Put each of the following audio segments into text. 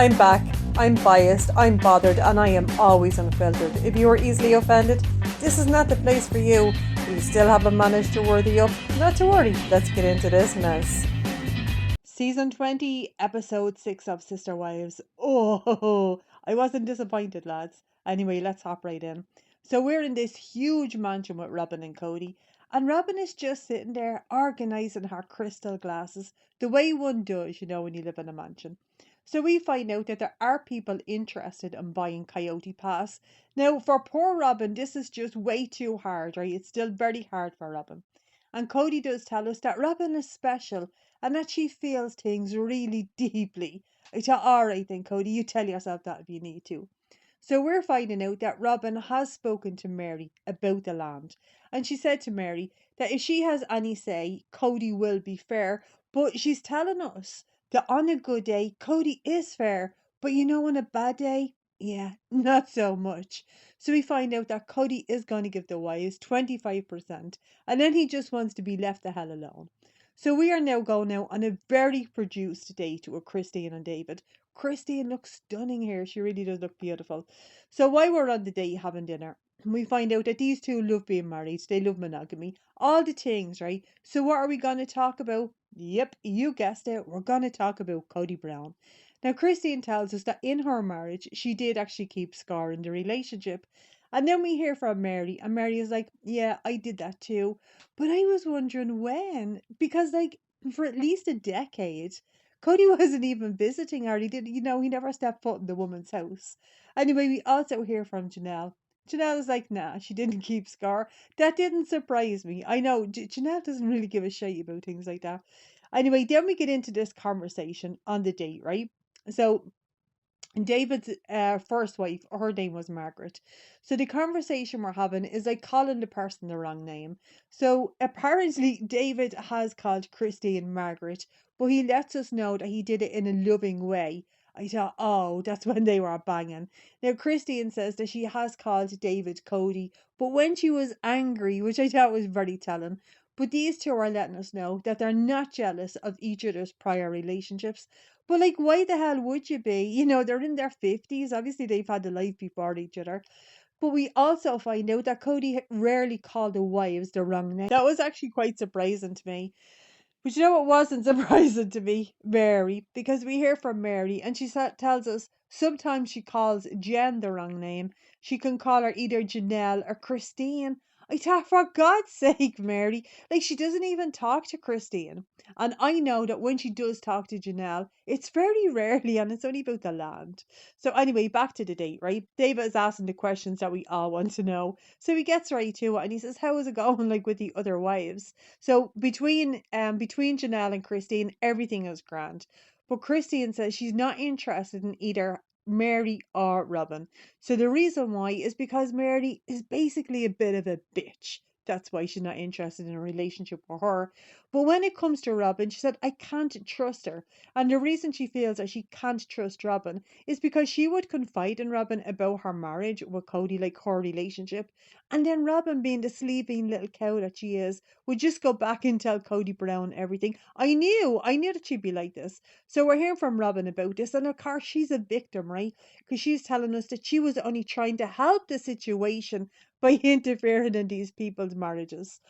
I'm back, I'm biased, I'm bothered, and I am always unfiltered. If you are easily offended, this is not the place for you. But you still haven't managed to worthy up? Not to worry, let's get into this mess. Season 20, episode 6 of Sister Wives. Oh, I wasn't disappointed, lads. Anyway, let's hop right in. So we're in this huge mansion with Robin and Cody, and Robin is just sitting there organising her crystal glasses, the way one does, when you live in a mansion. So we find out that there are people interested in buying Coyote Pass. Now, for poor Robin, this is just way too hard, right? It's still very hard for Robin. And Cody does tell us that Robin is special and that she feels things really deeply. I thought, all right then, Cody, you tell yourself that if you need to. So we're finding out that Robin has spoken to Mary about the land. And she said to Mary that if she has any say, Cody will be fair. But she's telling us that on a good day, Cody is fair. But on a bad day, yeah, not so much. So we find out that Cody is going to give the wives 25%. And then he just wants to be left the hell alone. So we are now going out on a very produced date with Christine and David. Christine looks stunning here. She really does look beautiful. So while we're on the date having dinner, we find out that these two love being married. They love monogamy. All the things, right? So what are we going to talk about? Yep, you guessed it. We're going to talk about Cody Brown. Now, Christine tells us that in her marriage, she did actually keep score in the relationship. And then we hear from Mary, and Mary is like, yeah, I did that too. But I was wondering when, because for at least a decade, Cody wasn't even visiting her. He never stepped foot in the woman's house. Anyway, we also hear from Janelle. Janelle is like, nah, she didn't keep score. That didn't surprise me. I know, Janelle doesn't really give a shit about things like that. Anyway, then we get into this conversation on the date, right? So David's first wife, her name was Margaret. So the conversation we're having is like calling the person the wrong name. So apparently David has called Christine Margaret, but he lets us know that he did it in a loving way. I thought, oh, that's when they were banging. Now Christine says that she has called David Cody, but when she was angry, which I thought was very telling. But these two are letting us know that they're not jealous of each other's prior relationships, but why the hell would you be? They're in their 50s. Obviously, they've had a life before each other. But we also find out that Cody rarely called the wives the wrong name. That was actually quite surprising to me. But what wasn't surprising to me? Mary. Because we hear from Mary and she tells us sometimes she calls Jen the wrong name. She can call her either Janelle or Christine. I thought, for God's sake, Mary. She doesn't even talk to Christine. And I know that when she does talk to Janelle, it's very rarely and it's only about the land. So, anyway, back to the date, right? David is asking the questions that we all want to know. So he gets right to it and he says, how is it going with the other wives? So between Janelle and Christine, everything is grand. But Christine says she's not interested in either Mary or Robin. So the reason why is because Mary is basically a bit of a bitch. That's why she's not interested in a relationship with her. But when it comes to Robin, she said, I can't trust her. And the reason she feels that she can't trust Robin is because she would confide in Robin about her marriage with Cody, like her relationship. And then Robin, being the sleeping little cow that she is, would just go back and tell Cody Brown everything. I knew that she'd be like this. So we're hearing from Robin about this, and of course she's a victim, right? Because she's telling us that she was only trying to help the situation by interfering in these people's marriages.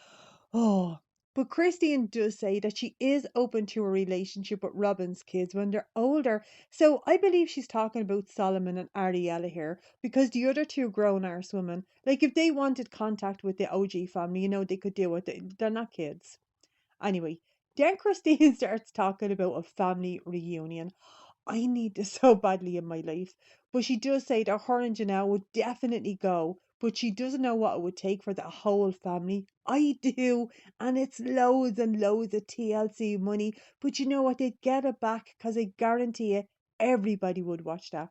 Oh, but Christine does say that she is open to a relationship with Robin's kids when they're older. So I believe she's talking about Solomon and Ariella here because the other two grown arse women, if they wanted contact with the OG family, they could do it. They're not kids. Anyway, then Christine starts talking about a family reunion. I need this so badly in my life. But she does say that her and Janelle would definitely go, but she doesn't know what it would take for the whole family. I do, and it's loads and loads of TLC money. But you know what? They'd get it back because I guarantee you everybody would watch that.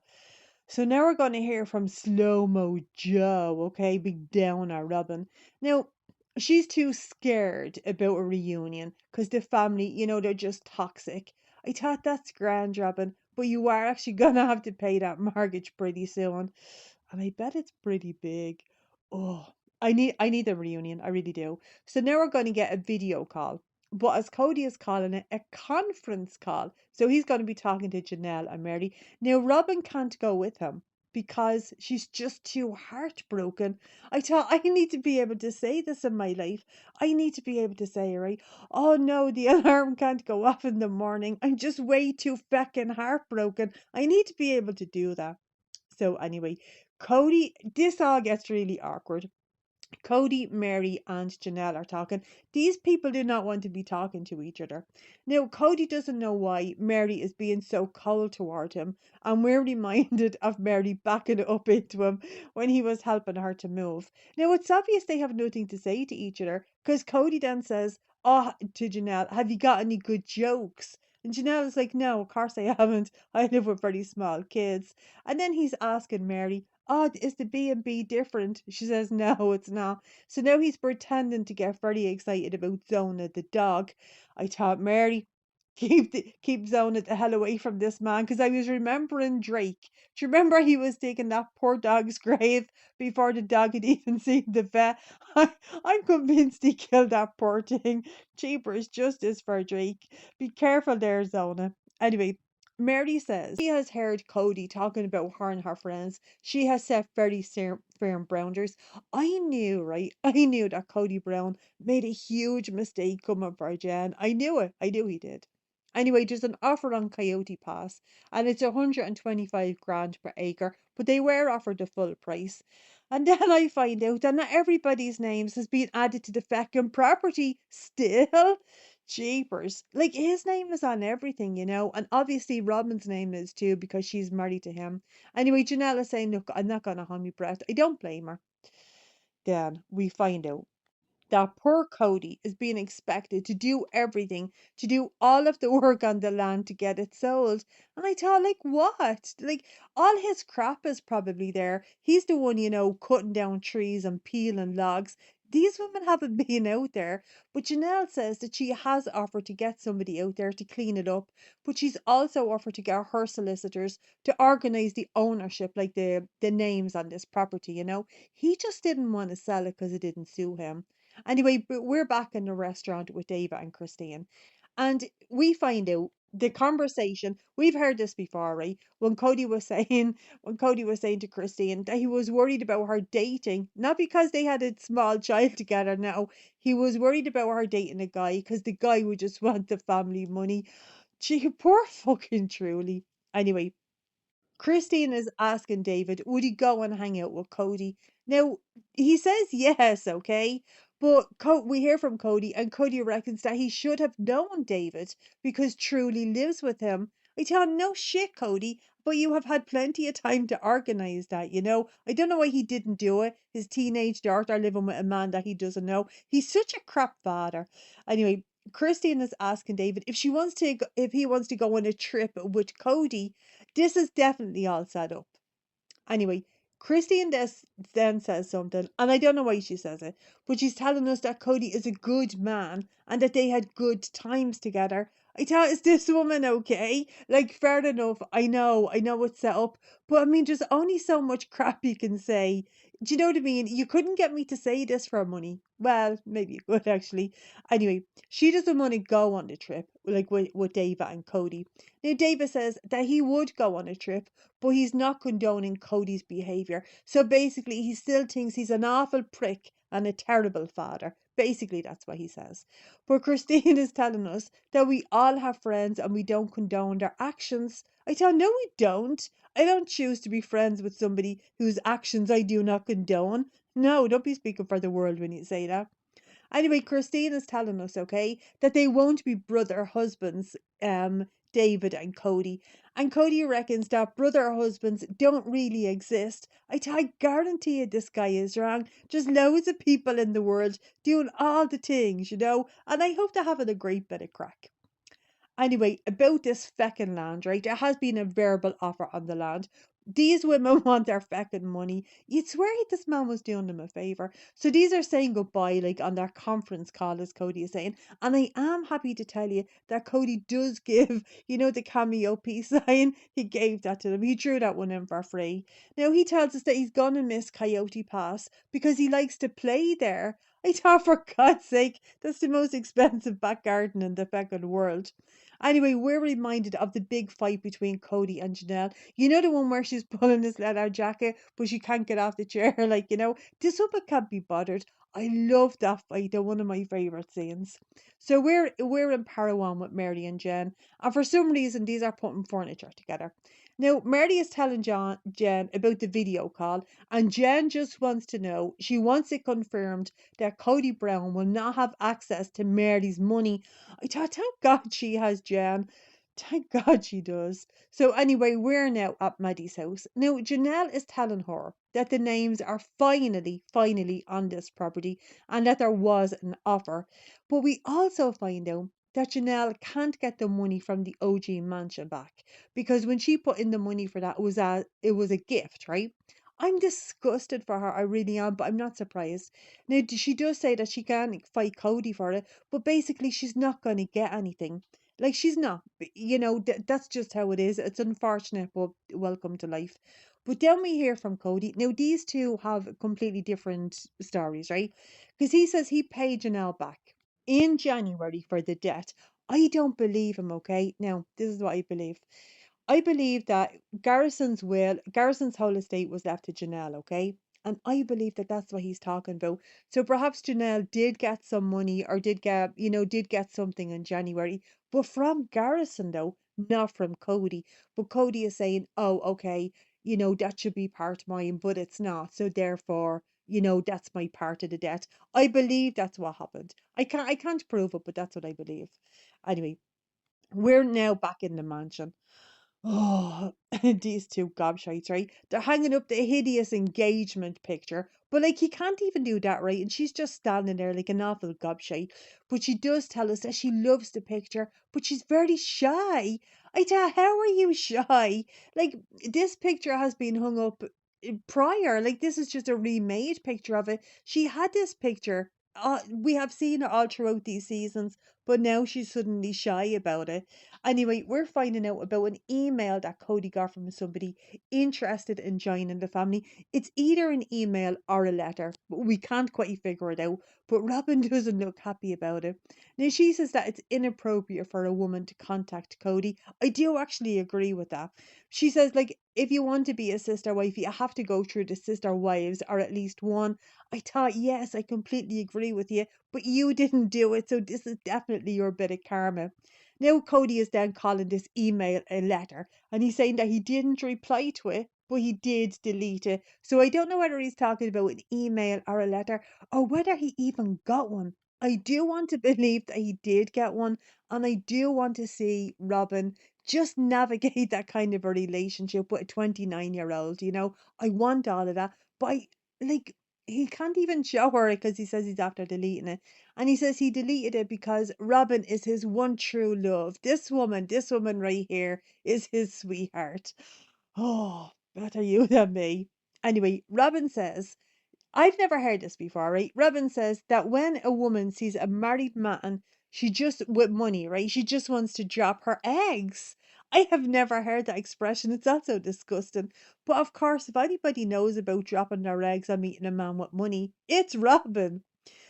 So now we're going to hear from Slow Mo Joe, okay? Big downer, Robin. Now, she's too scared about a reunion because the family, they're just toxic. I thought that's grand, Robin, but you are actually gonna have to pay that mortgage pretty soon. And I bet it's pretty big. Oh, I need a reunion, I really do. So now we're gonna get a video call. but as Cody is calling it, a conference call. So he's going to be talking to Janelle and Mary. Now, Robin can't go with him because she's just too heartbroken. I thought I need to be able to say this in my life. I need to be able to say, right? Oh no, the alarm can't go off in the morning. I'm just way too feckin' heartbroken. I need to be able to do that. So anyway, Cody, this all gets really awkward. Cody, Mary, and Janelle are talking. These people do not want to be talking to each other. Now, Cody doesn't know why Mary is being so cold toward him, and we're reminded of Mary backing up into him when he was helping her to move. Now, it's obvious they have nothing to say to each other because Cody then says, "Oh, to Janelle, have you got any good jokes?" And Janelle is like, "No, of course I haven't. I live with very small kids." And then he's asking Mary, "Oh, is the B&B different?" She says, "No, it's not." So now he's pretending to get very excited about Zona the dog. I thought, Mary, keep Zona the hell away from this man, because I was remembering Drake. Do you remember he was taking that poor dog's grave before the dog had even seen the vet? I'm convinced he killed that poor thing. Cheapers justice for Drake. Be careful there, Zona. Anyway, Mary says she has heard Cody talking about her and her friends. She has set very firm boundaries. I knew, right? I knew that Cody Brown made a huge mistake coming for Jen. I knew it. I knew he did. Anyway, there's an offer on Coyote Pass, and it's 125 grand per acre, but they were offered the full price. And then I find out that not everybody's names has been added to the feckin' property still. Jeepers. Like his name is on everything, and obviously Robin's name is too because she's married to him. Anyway, Janelle is saying, "Look, I'm not gonna hold my breath." I don't blame her. Then we find out that poor Cody is being expected to do everything, to do all of the work on the land to get it sold. And I thought, like, what? Like, all his crap is probably there. He's the one, cutting down trees and peeling logs. These women haven't been out there. But Janelle says that she has offered to get somebody out there to clean it up. But she's also offered to get her solicitors to organize the ownership, like the names on this property. He just didn't want to sell it because it didn't suit him. Anyway, but we're back in the restaurant with David and Christine. And we find out the conversation, we've heard this before, right? When Cody was saying to Christine that he was worried about her dating, not because they had a small child together now. He was worried about her dating a guy because the guy would just want the family money. Gee, poor fucking truly. Anyway, Christine is asking David, would he go and hang out with Cody? Now, he says yes, okay? But we hear from Cody, and Cody reckons that he should have known David because Truly lives with him. I tell him, no shit, Cody, but you have had plenty of time to organize that. I don't know why he didn't do it. His teenage daughter living with a man that he doesn't know. He's such a crap father. Anyway, Christine is asking David if he wants to go on a trip with Cody. This is definitely all set up. Anyway, Christine then says something, and I don't know why she says it, but she's telling us that Cody is a good man and that they had good times together. I thought, is this woman okay? Like, fair enough. I know it's set up, but I mean, there's only so much crap you can say. Do you know what I mean? You couldn't get me to say this for money. Well, maybe you could actually. Anyway, she doesn't want to go on the trip, like with David and Cody. Now, David says that he would go on a trip, but he's not condoning Cody's behavior. So basically, he still thinks he's an awful prick and a terrible father. Basically, that's what he says. But Christine is telling us that we all have friends and we don't condone their actions. I tell no, we don't. I don't choose to be friends with somebody whose actions I do not condone. No, don't be speaking for the world when you say that. Anyway, Christine is telling us, okay, that they won't be brother husbands, David and Cody. And Cody reckons that brother husbands don't really exist. I guarantee you this guy is wrong. Just loads of people in the world doing all the things. And I hope they're having a great bit of crack. Anyway, about this feckin' land, right? There has been a verbal offer on the land, These women want their feckin' money. You'd swear this man was doing them a favour. So these are saying goodbye, like on their conference call, as Cody is saying. And I am happy to tell you that Cody does give, the cameo peace sign. He gave that to them. He drew that one in for free. Now he tells us that he's gonna miss Coyote Pass because he likes to play there. I thought, for God's sake, that's the most expensive back garden in the feckin' world. Anyway, we're reminded of the big fight between Cody and Janelle. You know the one where she's pulling his leather jacket, but she can't get off the chair. Like, this woman can't be bothered. I love that fight. They're one of my favourite scenes. So we're in Parawan with Mary and Jen, and for some reason these are putting furniture together. Now Mary is telling Jen about the video call, and Jen just wants to know. She wants it confirmed that Cody Brown will not have access to Mary's money. I thought, thank God she has Jen. Thank God she does. So anyway, we're now at Maddie's house. Now Janelle is telling her that the names are finally on this property and that there was an offer. But we also find out that Janelle can't get the money from the OG mansion back because when she put in the money for that, it was a gift, right? I'm disgusted for her, I really am, but I'm not surprised. Now she does say that she can fight Cody for it, but basically she's not going to get anything. Like she's not, that's just how it is. It's unfortunate, but welcome to life. But then we hear from Cody. Now these two have completely different stories, right? Because he says he paid Janelle back in January for the debt. I don't believe him, okay? Now, this is what I believe. I believe that Garrison's whole estate was left to Janelle, okay? And I believe that that's what he's talking about. So perhaps Janelle did get some money or did get something in January, but from Garrison though, not from Cody. But Cody is saying, oh, okay, that should be part of mine, but it's not. So therefore, that's my part of the debt. I believe that's what happened. I can't prove it, but that's what I believe. Anyway, we're now back in the mansion. Oh, these two gobshites, right? They're hanging up the hideous engagement picture, but like he can't even do that, right? And she's just standing there like an awful gobshite. But she does tell us that she loves the picture, but she's very shy. I tell her, how are you shy? Like this picture has been hung up prior. Like this is just a remade picture of it. She had this picture. We have seen it all throughout these seasons, but now she's suddenly shy about it. Anyway, we're finding out about an email that Cody got from somebody interested in joining the family. It's either an email or a letter, but we can't quite figure it out. But Robin doesn't look happy about it. Now, she says that it's inappropriate for a woman to contact Cody. I do actually agree with that. She says, like, if you want to be a sister wife, you have to go through the sister wives or at least one. I thought, yes, I completely agree with you, but you didn't do it, so this is definitely your bit of karma. Now Cody is then calling this email a letter, and he's saying that he didn't reply to it, but he did delete it. So I don't know whether he's talking about an email or a letter, or whether he even got one. I do want to believe that he did get one, and I do want to see Robin just navigate that kind of a relationship with a 29-year-old, I want all of that, but like, he can't even show her it because he says he's after deleting it. And he says he deleted it because Robin is his one true love. This woman right here is his sweetheart. Oh, better you than me. Anyway, Robin says, I've never heard this before, right? Robin says that when a woman sees a married man, she just, with money, right? She just wants to drop her eggs. I have never heard that expression. It's also disgusting. But of course, if anybody knows about dropping their eggs and meeting a man with money, it's Robin.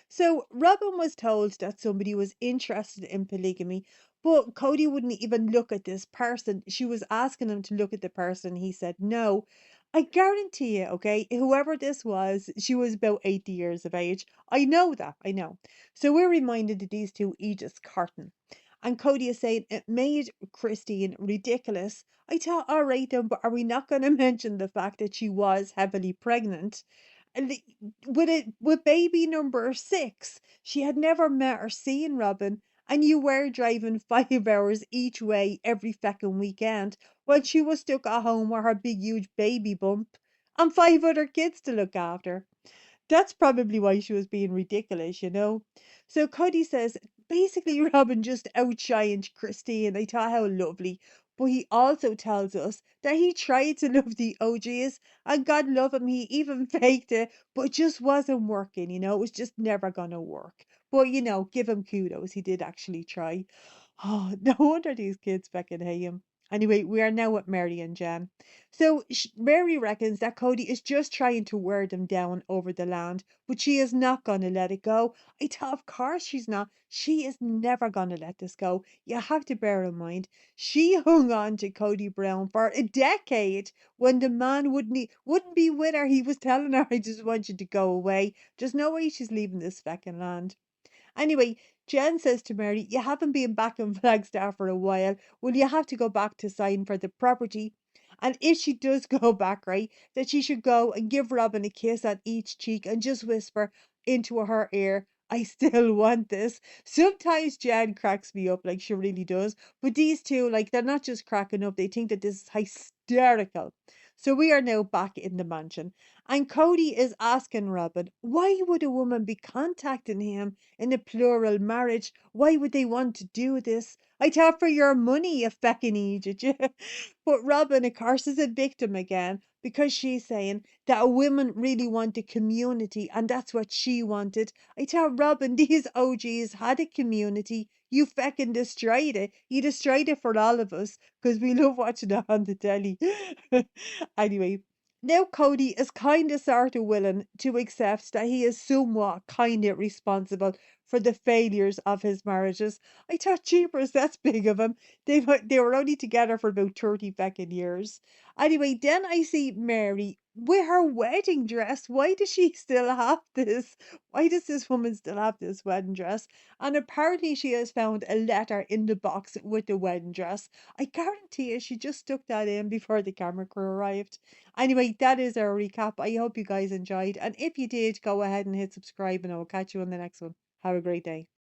So Robin was told that somebody was interested in polygamy, but Cody wouldn't even look at this person. She was asking him to look at the person. He said no. I guarantee you, okay, whoever this was, she was about 80 years of age. I know that, I know. So we're reminded of these two Ediths Carton. And Cody is saying it made Christine ridiculous. I thought, all right then, but are we not going to mention the fact that she was heavily pregnant? And with baby number 6, she had never met or seen Robin, and you were driving 5 hours each way every feckin' weekend while she was stuck at home with her big huge baby bump and 5 other kids to look after. That's probably why she was being ridiculous. So Cody says basically Robin just outshined Christine. I thought how lovely. but he also tells us that he tried to love the OGs and God love him, he even faked it, but it just wasn't working, it was just never gonna work. But give him kudos, he did actually try. Oh, no wonder these kids fucking hate him. Anyway, we are now with Mary and Jen. So Mary reckons that Cody is just trying to wear them down over the land, but she is not going to let it go. I thought, of course she's not. She is never going to let this go. You have to bear in mind, she hung on to Cody Brown for a decade when the man wouldn't be with her. He was telling her, I just want you to go away. There's no way she's leaving this fucking land. Anyway, Jen says to Mary, you haven't been back in Flagstaff for a while. Will you have to go back to sign for the property? And if she does go back, right, that she should go and give Robin a kiss on each cheek and just whisper into her ear, I still want this. Sometimes Jen cracks me up, like she really does. But these two, like, they're not just cracking up, they think that this is hysterical. So we are now back in the mansion. And Cody is asking Robin, why would a woman be contacting him in a plural marriage? Why would they want to do this? I thought for your money, you feckin' idiot. But Robin, of course, is a victim again because she's saying that a woman really want a community and that's what she wanted. I thought, Robin, these OGs had a community. You feckin' destroyed it. You destroyed it for all of us because we love watching it on the telly. Anyway, now Cody is kind of sort of willing to accept that he is somewhat kind of responsible for the failures of his marriages. I thought, jeepers, that's big of him. They were only together for about 30 fucking years. Anyway, then I see Mary with her wedding dress. Why does she still have this? Why does this woman still have this wedding dress? And apparently she has found a letter in the box with the wedding dress. I guarantee you she just stuck that in before the camera crew arrived. Anyway, that is our recap. I hope you guys enjoyed. And if you did, go ahead and hit subscribe and I will catch you on the next one. Have a great day.